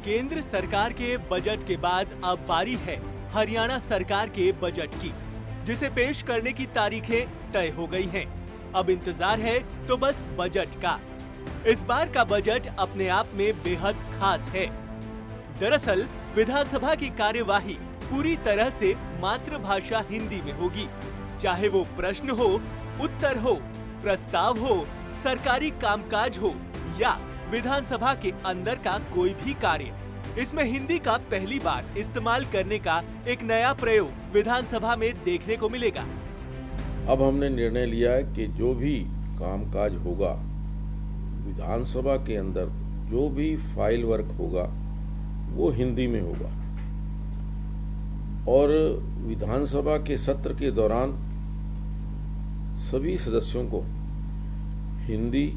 केंद्र सरकार के बजट के बाद अब बारी है हरियाणा सरकार के बजट की, जिसे पेश करने की तारीखें तय हो गई हैं। अब इंतजार है तो बस बजट का। इस बार का बजट अपने आप में बेहद खास है। दरअसल विधानसभा की कार्यवाही पूरी तरह से मातृभाषा हिंदी में होगी, चाहे वो प्रश्न हो, उत्तर हो, प्रस्ताव हो, सरकारी कामकाज हो या विधानसभा के अंदर का कोई भी कार्य। इसमें हिंदी का पहली बार इस्तेमाल करने का एक नया प्रयोग विधानसभा में देखने को मिलेगा। अब हमने निर्णय लिया है कि जो भी कामकाज होगा विधानसभा के अंदर, जो भी फाइल वर्क होगा वो हिंदी में होगा और विधानसभा के सत्र के दौरान सभी सदस्यों को हिंदी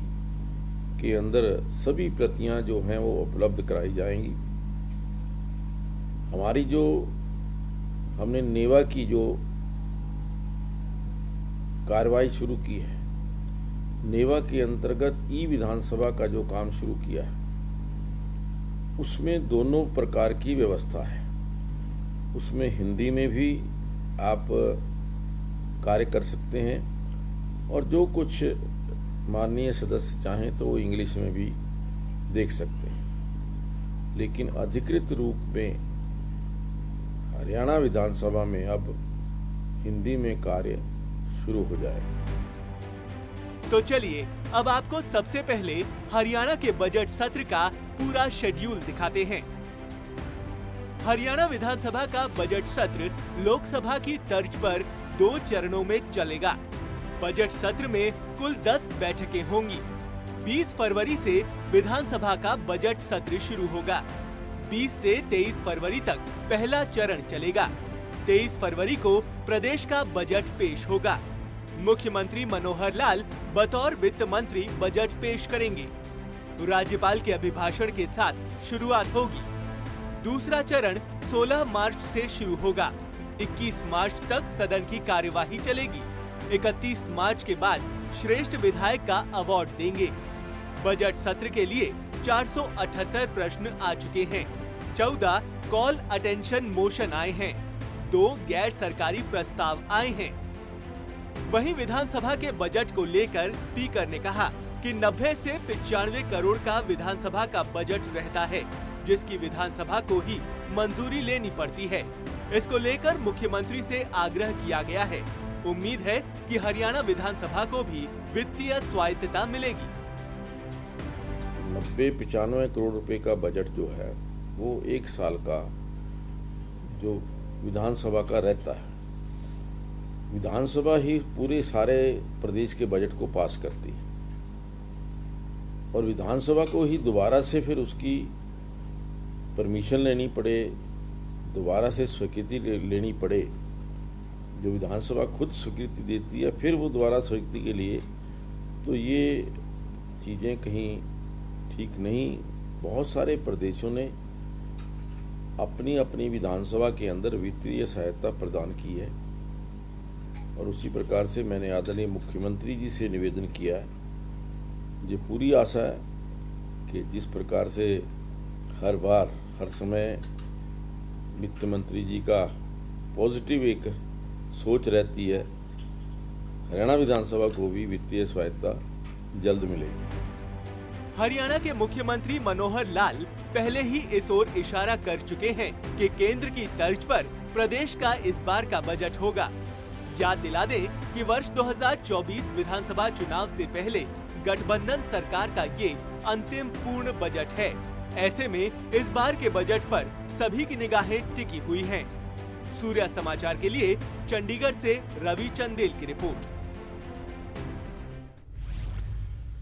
के अंदर सभी प्रतियां जो हैं वो उपलब्ध कराई जाएंगी। हमारी जो हमने नेवा की जो कार्रवाई शुरू की है, नेवा के अंतर्गत ई विधानसभा का जो काम शुरू किया है, उसमें दोनों प्रकार की व्यवस्था है। उसमें हिंदी में भी आप कार्य कर सकते हैं और जो कुछ माननीय सदस्य चाहें तो वो इंग्लिश में भी देख सकते हैं। लेकिन अधिकृत रूप में हरियाणा विधानसभा में अब हिंदी में कार्य शुरू हो जाएगा। तो चलिए अब आपको सबसे पहले हरियाणा के बजट सत्र का पूरा शेड्यूल दिखाते हैं। हरियाणा विधानसभा का बजट सत्र लोकसभा की तर्ज पर 2 चरणों में चलेगा। बजट सत्र में कुल 10 बैठकें होंगी। 20 फरवरी से विधानसभा का बजट सत्र शुरू होगा। 20 से 23 फरवरी तक पहला चरण चलेगा। 23 फरवरी को प्रदेश का बजट पेश होगा। मुख्यमंत्री मनोहर लाल बतौर वित्त मंत्री बजट पेश करेंगे। राज्यपाल के अभिभाषण के साथ शुरुआत होगी। दूसरा चरण 16 मार्च से शुरू होगा। 21 मार्च तक सदन की कार्यवाही चलेगी। 31 मार्च के बाद श्रेष्ठ विधायक का अवार्ड देंगे। बजट सत्र के लिए 478 प्रश्न आ चुके हैं। 14 कॉल अटेंशन मोशन आए हैं। 2 गैर सरकारी प्रस्ताव आए हैं। वहीं विधानसभा के बजट को लेकर स्पीकर ने कहा कि 90 से 95 करोड़ का विधानसभा का बजट रहता है, जिसकी विधानसभा को ही मंजूरी लेनी पड़ती है। इसको लेकर मुख्यमंत्री से आग्रह किया गया है। उम्मीद है कि हरियाणा विधानसभा को भी वित्तीय स्वायत्तता मिलेगी। 90-95 करोड़ रुपए का बजट जो है वो 1 साल का जो विधानसभा का रहता है। विधानसभा ही पूरे सारे प्रदेश के बजट को पास करती है और विधानसभा को ही दोबारा से फिर उसकी परमिशन लेनी पड़े, दोबारा से स्वीकृति लेनी पड़े। जो विधानसभा खुद स्वीकृति देती है फिर वो दोबारा स्वीकृति के लिए, तो ये चीज़ें कहीं ठीक नहीं। बहुत सारे प्रदेशों ने अपनी अपनी विधानसभा के अंदर वित्तीय सहायता प्रदान की है और उसी प्रकार से मैंने आदरणीय मुख्यमंत्री जी से निवेदन किया है। मुझे पूरी आशा है कि जिस प्रकार से हर बार हर समय वित्त मंत्री जी का पॉजिटिव एक सोच रहती है, हरियाणा विधानसभा को भी वित्तीय स्वायत्ता जल्द मिलेगी। हरियाणा के मुख्यमंत्री मनोहर लाल पहले ही इस ओर इशारा कर चुके हैं कि केंद्र की तर्ज पर प्रदेश का इस बार का बजट होगा। याद दिला दें कि वर्ष 2024 विधानसभा चुनाव से पहले गठबंधन सरकार का ये अंतिम पूर्ण बजट है। ऐसे में इस बार के बजट पर सभी की निगाहें टिकी हुई हैं। सूर्या समाचार के लिए चंडीगढ़ से रवि चंदेल की रिपोर्ट।